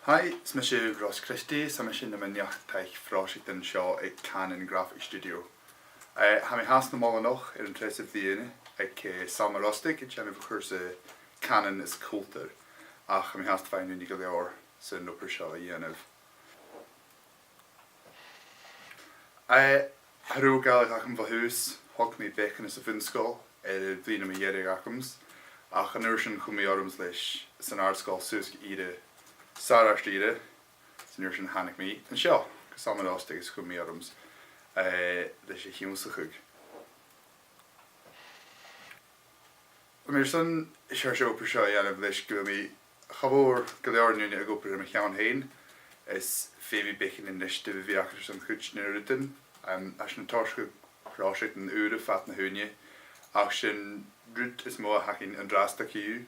Hi, it's Monsieur Ross Christie, so I'm in the Miniach Teich Frosington Shaw at Canon Graphic Studio. Ha mi haast normal nog een interesse of die ik Salma Rustig, ik heb even Canon is coulter. Ach, mi haast fijn unig leor zijn upper Shaw of. Harú gael acham van huis, hok mi bacon is a vinskol, blin am jere achams. Ach, an urshan chumi orms leis, san artskol susk ide Sarah Stiere, sy'n yw'r sy'n hannig mi, yn sio, Salma Rustig is chumi orms, leis y hiwnsachig. Mae'r sy'n eisiau sio per sio iawn leis gyda mi, chafwr gyda'r nhw'n ag opr am y llawn hyn, is fefi bacon yn nes dy fi ac sy'n chwyd yn yr ydyn, as yn torsg rosig yn ure fat na hwnnw, ac sy'n rwyd is mo hacin yn drast ac yw,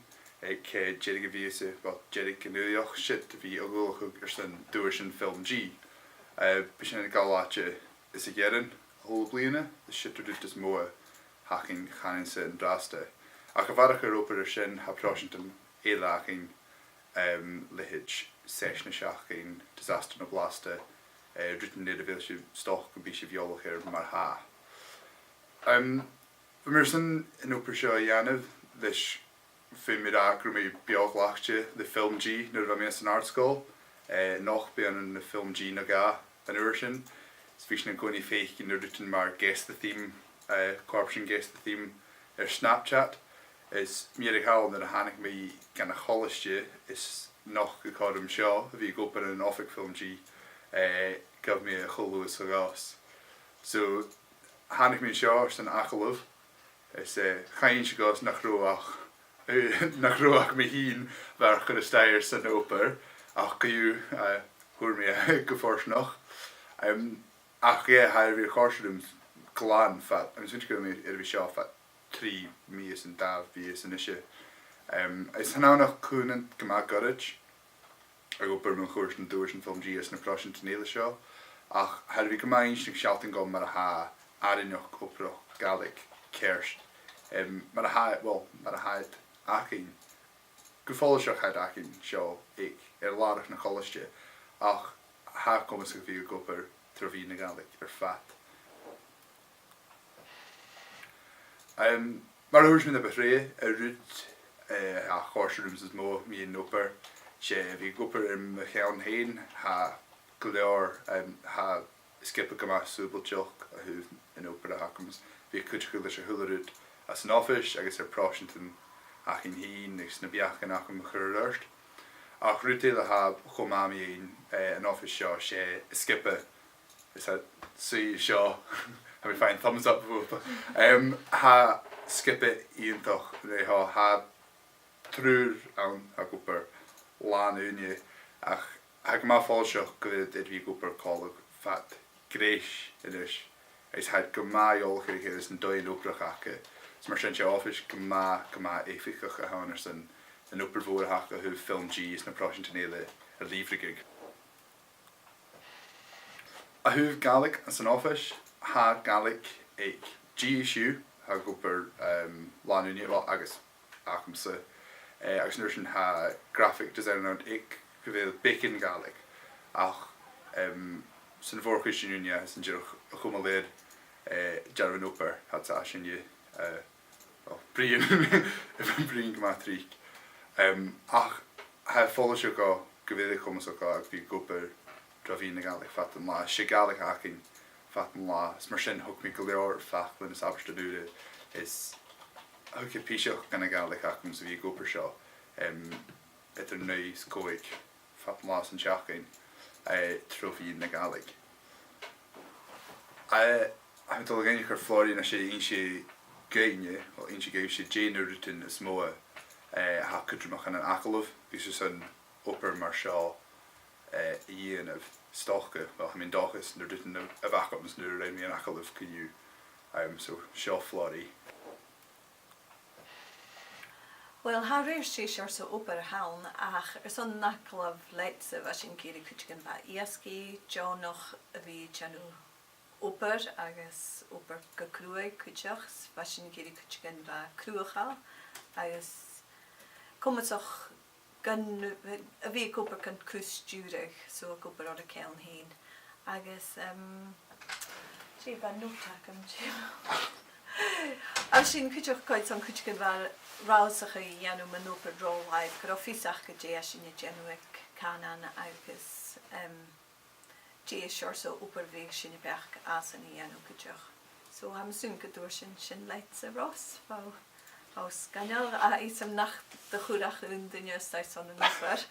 ik jerig vi is wat jerig in de shit vi ogolchug sy'n dŵr sy'n film G. Bysyn yn galatje is ik jaren hol bliene, de shit rwyd is mo hacin chanin sy'n draste. Ac afarach yr oper sy'n ha prosyntum eilaching lihig session siaching disaster no blaste rwyd nid y fel sy'n stoch yn bys i fiolwch mar ha. Fy myr sy'n yn oper sy'n ianaf, ddys film mir ac rwy'n biog lachje de film G nyr fa mes yn art school noch ben yn de film G na ga yn ursyn sfisyn yn gwni feich yn rydyn mar guess the theme corruption guess the theme Snapchat is mir ik haal na hanig me gan a cholistje is noch gekadum seo fi go per een offic film G gaf me a cholu so gas so hanig me seo sy'n achaluf is chain se gas nach roach nach roach me hien waar gyda steier sy'n oper ach gyw hwyr me gyffors noch ach ie hair fi'r chorsydym glan fat I'm sy'n gyda me fi sio fat 3 mis yn daf fi is yn eisiau is hynna noch cwnen gyma gorage ag oper mewn chwrs yn dŵr sy'n film G is yn y prosyn tyn eil sio ach hair fi gyma un sy'n sialtyn gom mar a ha arin och oproch galig kerst mar a ha mar a ha acin gyffol sio chaid acin sio ik larach na cholistje ach ha kom ysg fi goper trofi na galig fat maar hoors me de befree rut a chorsrooms is mo mi in oper she vi goper in gaan heen ha gleur ha skip gama subelchok hu in oper hakums vi kutchkulle se hullerud as an office I guess er proshinton achin heen is na biach en akum gerust ach rutele ha komami in an office show she skippe is that see show have we find thumbs up ha skippe i'n toch ne ha trwy'r aan ha goper lan unie ach ha ma falshoch gwyd vi goper kolog fat greish in is had gama olch is een doin oprach ake is mar sy'n office gama efichach a haners yn oper voor hake hu film G is na prosyn tenele a liefrigig a hu galig as an office ha galig ik GSU ha goper lan unie wel agus achamse agus nursyn ha graphic designer ik gyfeil bacon galig ach sy'n vorchus yn unie sy'n jirch a chwmaled jarfyn oper hat sa asyn je brian brian gymatrik ach ha follow sio go gyfeil chwmas o go ag fi goper drafyn na galig fat yn la si galig achin fat yn la smar sy'n hwg mi gylio'r ffachlyn is Aberystwyth is hwg y pisioch gan y galig achin so fi goper sio ydr neis goig fat yn la sy'n siachin trofi na galig I'm told again you're Florida na she inchi gainje or inchi gave she Jane routine is more ha kudrumach an akalov is just an upper marshal ian of stokke well I mean dochus nur didn't of akums nur around me an akalov can you so shaw Florida Well, har er sé sér so oper haun ach son naklav letse was in kiri kutchen ba iaski jo noch vi chanu oper agus oper gekruoi kutchachs was in kiri kutchen ba kruiga agus kom het toch gan a bhí cúpar gan cúsúireach so a cúpar ar a ceann hain. Agus sí ba nóteach an tí. Ar sin cuiteach coid an cuite gan bhar rásacha i dhéanú man nópar róláid gur ofísach go dé sin i dhéanúic canan agus dé seir so úpar bhíh sin i bech as an i dhéanú cuiteach. So ham sún go dúir sin leit sa Ross Os ganneal a isam nach de chuúach ún duine stáid son an nusfer.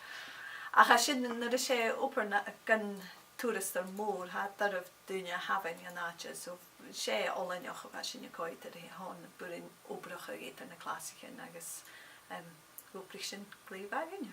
A cha sin na sé opar gan toeristar mór ha darf duine hafain an áte, so sé olaneoch a sin coid ar hán burin obracha éit an na clásichen agus goprich sin léibh aginne.